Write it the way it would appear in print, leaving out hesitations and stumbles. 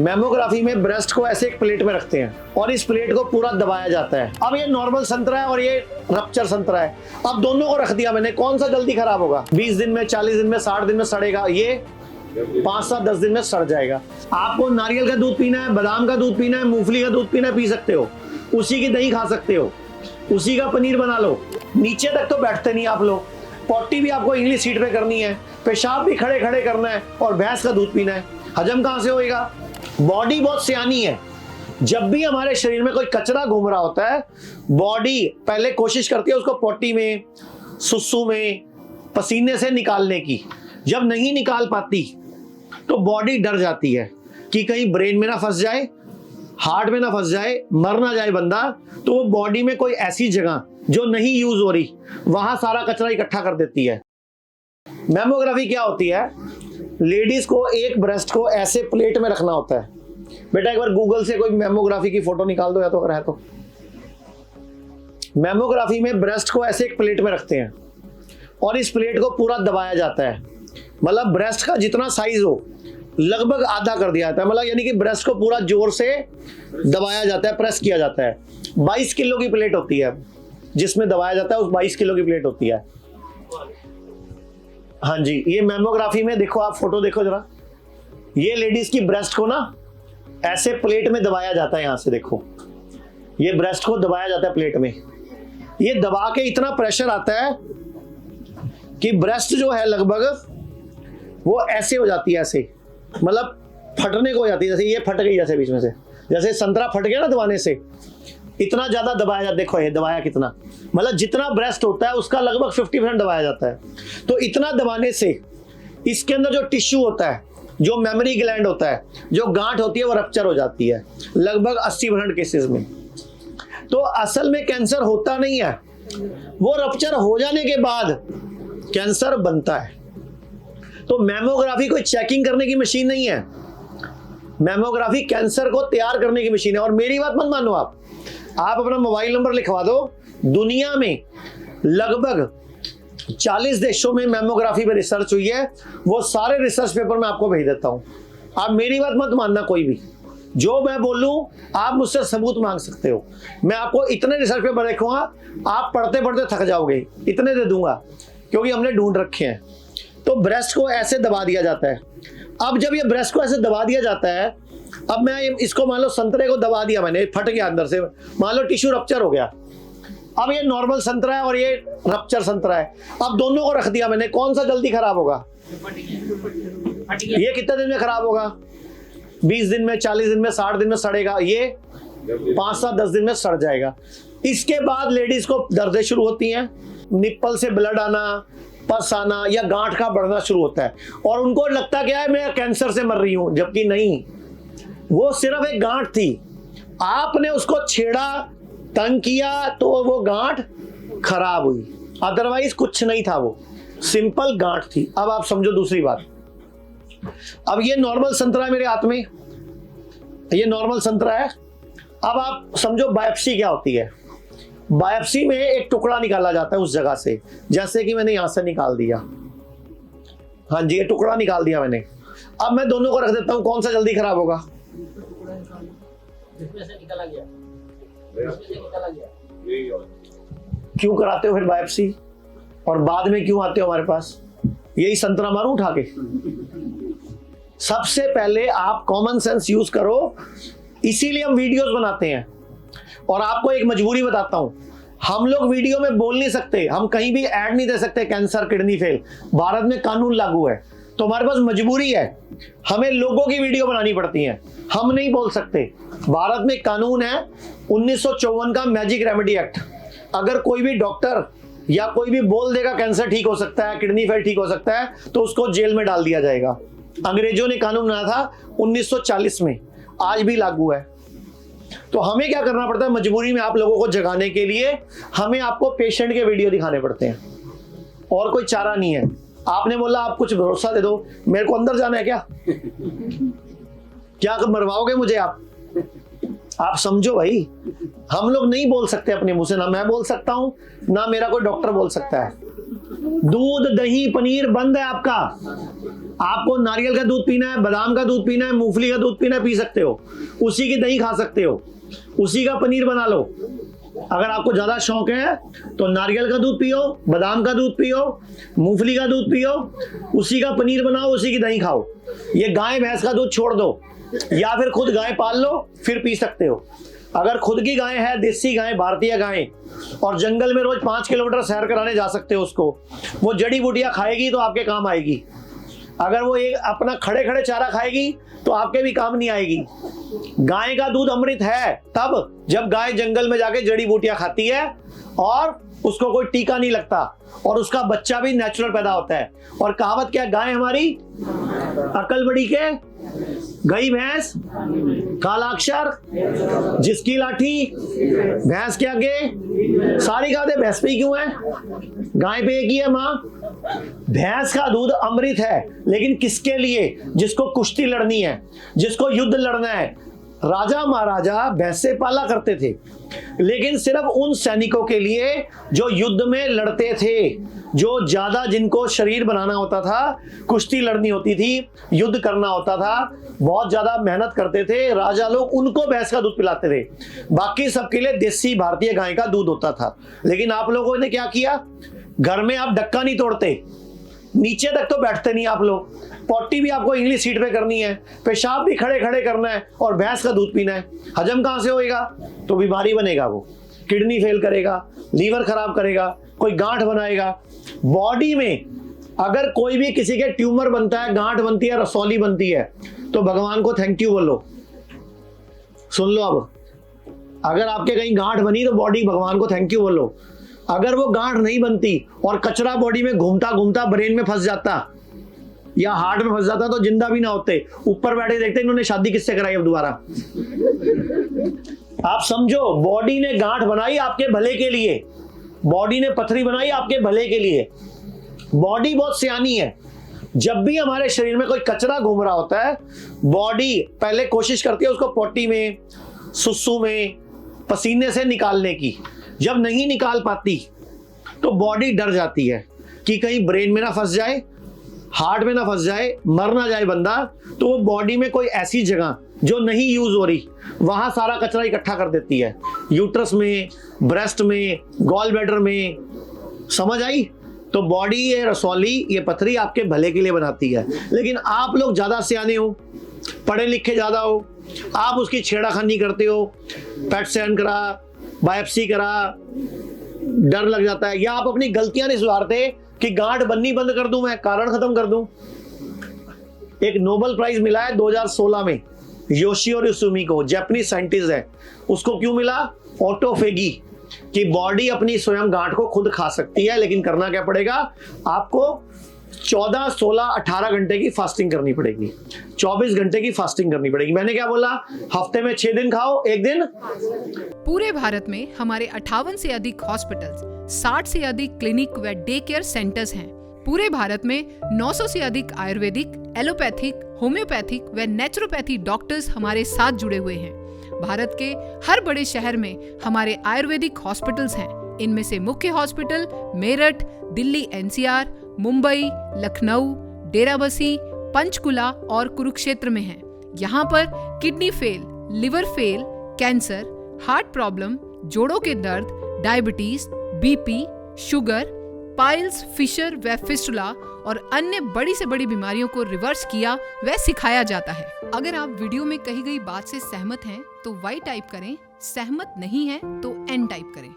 Mammography में breast को ऐसे एक प्लेट में रखते हैं और इस प्लेट को पूरा दबाया जाता है। अब ये नॉर्मल संतरा है और ये रप्चर संतरा है। अब दोनों को रख दिया मैंने, कौन सा जल्दी खराब होगा? 20 दिन में, 40 दिन में, 60 दिन में सड़ेगा, ये 5 से 10 दिन में सड़ जाएगा। आपको नारियल का दूध पीना है, बादाम का दूध पीना है, मूंगफली का दूध पीना है, पी सकते हो। उसी की दही खा सकते हो, उसी का पनीर बना लो। नीचे तक तो बैठते नहीं आप लोग। पॉटी भी आपको इंग्लिश सीट पे करनी है, पेशाब भी खड़े खड़े करना है और भैंस का दूध पीना है। हजम कहां से होएगा? बॉडी बहुत सियानी है। जब भी हमारे शरीर में कोई कचरा घूम रहा होता है, बॉडी पहले कोशिश करती है उसको पॉटी में, सुसु में, पसीने से निकालने की। जब नहीं निकाल पाती तो बॉडी डर जाती है कि कहीं ब्रेन में ना फंस जाए, हार्ट में ना फंस जाए, मर ना जाए बंदा। तो वो बॉडी में कोई ऐसी जगह जो नहीं यूज हो रही, वहां सारा कचरा इकट्ठा कर देती है। मेमोग्राफी क्या होती है? लेडीज को एक ब्रेस्ट को ऐसे प्लेट में रखना होता है। बेटा एक बार गूगल से कोई मेमोग्राफी की फोटो निकाल दो, या तो अगर है तो। मेमोग्राफी में ब्रेस्ट को ऐसे एक प्लेट में रखते हैं और इस प्लेट को पूरा दबाया जाता है। मतलब ब्रेस्ट का जितना साइज हो लगभग आधा कर दिया जाता है। मतलब यानी कि ब्रेस्ट को पूरा जोर से दबाया जाता है, प्रेस किया जाता है। 22 किलो की प्लेट होती है जिसमें दबाया जाता है, उस 22 किलो की प्लेट होती है। हाँ जी, ये मेमोग्राफी में देखो, आप फोटो देखो जरा। ये लेडीज की ब्रेस्ट को ना ऐसे प्लेट में दबाया जाता है। यहां से देखो, ये ब्रेस्ट को दबाया जाता है प्लेट में। ये दबा के इतना प्रेशर आता है कि ब्रेस्ट जो है लगभग वो ऐसे हो जाती है, ऐसे मतलब फटने को हो जाती है। जैसे ये फट गई, जैसे बीच में से, जैसे संतरा फट गया ना दबाने से, इतना ज्यादा दबाया जाता है। देखो ये दबाया कितना, मतलब जितना ब्रेस्ट होता है उसका लगभग 50% दबाया जाता है। तो इतना दबाने से इसके अंदर जो टिश्यू होता है, जो मेमोरी ग्लैंड होता है, जो गांठ होती है, वो रप्चर हो जाती है लगभग 80% केसेस में। तो असल में कैंसर होता नहीं है, वो रप्चर हो जाने के बाद कैंसर बनता है। तो मेमोग्राफी कोई चेकिंग करने की मशीन नहीं है, मेमोग्राफी कैंसर को तैयार करने की मशीन है। और मेरी बात मत मानो, आप अपना मोबाइल नंबर लिखवा दो। दुनिया में लगभग 40 देशों में मेमोग्राफी पे रिसर्च हुई है। वो सारे रिसर्च पेपर मैं आपको भेज देता हूं। आप मेरी बात मत मानना, कोई भी जो मैं बोलूं आप मुझसे सबूत मांग सकते हो। मैं आपको इतने रिसर्च पेपर देखूंगा, आप पढ़ते पढ़ते थक जाओगे, इतने दे दूंगा, क्योंकि हमने ढूंढ रखे हैं। तो ब्रेस्ट को ऐसे दबा दिया जाता है। अब जब ये ब्रेस्ट को ऐसे दबा दिया जाता है, अब मैं इसको मान लो संतरे को दबा दिया मैंने, फट गया अंदर से, मान लो टिश्यू रप्चर हो गया। अब ये नॉर्मल संतरा है और ये रप्चर संतरा है। अब दोनों को रख दिया मैंने, कौन सा जल्दी खराब होगा? ये कितने दिन में खराब होगा? 20 दिन में, 40 दिन में, 60 दिन में सड़ेगा, ये 5 से 10 दिन में सड़ जाएगा। इसके बाद लेडीज को दर्दें शुरू होती हैं, निप्पल से ब्लड आना, पस आना या गांठ का बढ़ना शुरू होता है। और उनको लगता क्या है, मैं कैंसर से मर रही हूं, जबकि नहीं, वो सिर्फ एक गांठ थी। आपने उसको छेड़ा, तंग किया, तो वो गांठ खराब हुई, अदरवाइज कुछ नहीं था, वो सिंपल गांठ थी। अब आप समझो दूसरी बात। अब ये नॉर्मल संतरा है मेरे हाथ में, ये नॉर्मल संतरा है। अब आप समझो बायोप्सी क्या होती है। बायोप्सी में एक टुकड़ा निकाला जाता है उस जगह से, जैसे कि मैंने यहां से निकाल दिया। हाँ जी, ये टुकड़ा निकाल दिया मैंने। अब मैं दोनों को रख देता हूं, कौन सा जल्दी खराब होगा? क्यों कराते हो फिर बायोप्सी, और बाद में क्यों आते हो हमारे पास? यही संतरा मारूं उठा के? सबसे पहले आप कॉमन सेंस यूज करो, इसीलिए हम वीडियोस बनाते हैं। और आपको एक मजबूरी बताता हूं, हम लोग वीडियो में बोल नहीं सकते, हम कहीं भी ऐड नहीं दे सकते कैंसर, किडनी फेल। भारत में कानून लागू है, तो हमारे पास मजबूरी है, हमें लोगों की वीडियो बनानी पड़ती है, हम नहीं बोल सकते। भारत में कानून है 1954 का मैजिक रेमेडी एक्ट। अगर कोई भी डॉक्टर या कोई भी बोल देगा कैंसर ठीक हो सकता है, किडनी फेल ठीक हो सकता है, तो उसको जेल में डाल दिया जाएगा। अंग्रेजों ने कानून बनाया था 1940 में, आज भी लागू है। तो हमें क्या करना पड़ता है, मजबूरी में आप लोगों को जगाने के लिए हमें आपको पेशेंट के वीडियो दिखाने पड़ते हैं, और कोई चारा नहीं है। आपने बोला आप कुछ भरोसा दे दो, मेरे को अंदर जाना है क्या? क्या मरवाओगे मुझे आप समझो भाई, हम लोग नहीं बोल सकते अपने मुंह से, ना मैं बोल सकता हूं, ना मेरा कोई डॉक्टर बोल सकता है। दूध, दही, पनीर बंद है आपका। आपको नारियल का दूध पीना है, बादाम का दूध पीना है, मूंगफली का दूध पीना है, पी सकते हो। उसी की दही खा सकते हो, उसी का पनीर बना लो। अगर आपको ज्यादा शौक है तो नारियल का दूध पियो, बादाम का दूध पियो, मूंगफली का दूध पियो, उसी का पनीर बनाओ, उसी की दही खाओ। ये गाय भैंस का दूध छोड़ दो, या फिर खुद गाय पाल लो, फिर पी सकते हो। अगर खुद की गाय है, देसी गाय, भारतीय गाय, और जंगल में रोज 5 किलोमीटर सैर कराने जा सकते हो उसको, वो जड़ी बूटियां खाएगी तो आपके काम आएगी। अगर वो एक अपना खड़े खड़े चारा खाएगी तो आपके भी काम नहीं आएगी। गाय का दूध अमृत है तब जब गाय जंगल में जाके जड़ी बूटियां खाती है और उसको कोई टीका नहीं लगता, और उसका बच्चा भी नेचुरल पैदा होता है। और कहावत क्या, गाय हमारी अकल बड़ी के, गई भैंस कालाक्षर, जिसकी लाठी भैंस के आगे। सारी कहावतें भैंस पे क्यों है, गाय पे एक ही है माँ। भैंस का दूध अमृत है, लेकिन किसके लिए? जिसको कुश्ती लड़नी है, जिसको युद्ध लड़ना है। राजा महाराजा भैंसे पाला करते थे, लेकिन सिर्फ उन सैनिकों के लिए जो युद्ध में लड़ते थे, जो ज्यादा जिनको शरीर बनाना होता था, कुश्ती लड़नी होती थी, युद्ध करना होता था, बहुत ज्यादा मेहनत करते थे राजा लोग, उनको भैंस का दूध पिलाते थे। बाकी सबके लिए देसी भारतीय गाय का दूध होता था। लेकिन आप लोगों ने क्या किया, घर में आप डक्का नहीं तोड़ते, नीचे तक तो बैठते नहीं आप लोग, पॉटी भी आपको इंग्लिश सीट पे करनी है, पेशाब भी खड़े खड़े करना है, और भैंस का दूध पीना है। हजम कहां से होएगा? तो बीमारी बनेगा, वो किडनी फेल करेगा, लीवर खराब करेगा, कोई गांठ बनाएगा। बॉडी में अगर कोई भी किसी के ट्यूमर बनता है, गांठ बनती है, रसौली बनती है, तो भगवान को थैंक यू बोलो। सुन लो, अब अगर आपके कहीं गांठ बनी तो बॉडी भगवान को थैंक यू बोलो। अगर वो गांठ नहीं बनती और कचरा बॉडी में घूमता घूमता ब्रेन में फंस जाता या हार्ट में फंस जाता तो जिंदा भी ना होते। ऊपर बैठे देखते इन्होंने शादी किससे कराई अब दोबारा। आप समझो, बॉडी ने गांठ बनाई आपके भले के लिए, बॉडी ने पथरी बनाई आपके भले के लिए। बॉडी बहुत सियानी है। जब भी हमारे शरीर में कोई कचरा घूम रहा होता है, बॉडी पहले कोशिश करती है उसको पोटी में, सुसु में, पसीने से निकालने की। जब नहीं निकाल पाती तो बॉडी डर जाती है कि कहीं ब्रेन में ना फंस जाए, हार्ट में ना फंस जाए, मर ना जाए बंदा। तो वो बॉडी में कोई ऐसी जगह जो नहीं यूज हो रही, वहां सारा कचरा इकट्ठा कर देती है, यूट्रस में, ब्रेस्ट में, गॉल ब्लैडर में। समझ आई? तो बॉडी ये रसौली, ये पथरी आपके भले के लिए बनाती है। लेकिन आप लोग ज्यादा सियाने हो, पढ़े लिखे ज्यादा हो, आप उसकी छेड़ाखानी करते हो, पेट स्कैन करा, बायोप्सी करा, डर लग जाता है, या आप अपनी गलतियां नहीं सुधारते कि गांठ बननी बंद कर दूं, मैं कारण खत्म कर दूं। एक नोबेल प्राइज मिला है 2016 में योशिओ सुमी को, जापानीज साइंटिस्ट है। उसको क्यों मिला? ऑटोफेगी, कि बॉडी अपनी स्वयं गांठ को खुद खा सकती है, लेकिन करना क्या पड़ेगा आपको? 14, 16, 18 घंटे की फास्टिंग करनी पड़ेगी, 24 घंटे की फास्टिंग करनी पड़ेगी। मैंने क्या बोला? हफ्ते में 6 दिन खाओ, 1 दिन। पूरे भारत में हमारे 58 से अधिक हॉस्पिटल्स, 60 से अधिक क्लिनिक व डे केयर सेंटर्स हैं। पूरे भारत में 900 से अधिक आयुर्वेदिक, एलोपैथिक, होम्योपैथिक व नेचुरोपैथी डॉक्टर्स हमारे साथ जुड़े हुए हैं। भारत के हर बड़े शहर में हमारे आयुर्वेदिक हॉस्पिटल्स हैं। इनमें से मुख्य हॉस्पिटल मेरठ, दिल्ली NCR, मुंबई, लखनऊ, डेराबसी, पंचकुला और कुरुक्षेत्र में हैं। यहाँ पर kidney fail, liver fail, cancer, heart problem, जोड़ों के दर्द, diabetes, BP, sugar, piles, fissure व फिस्टुला और अन्य बड़ी से बड़ी बीमारियों को रिवर्स किया व सिखाया जाता है। अगर आप वीडियो में कही गई बात से सहमत हैं तो Y टाइप करें, सहमत नहीं हैं तो N टाइप करें।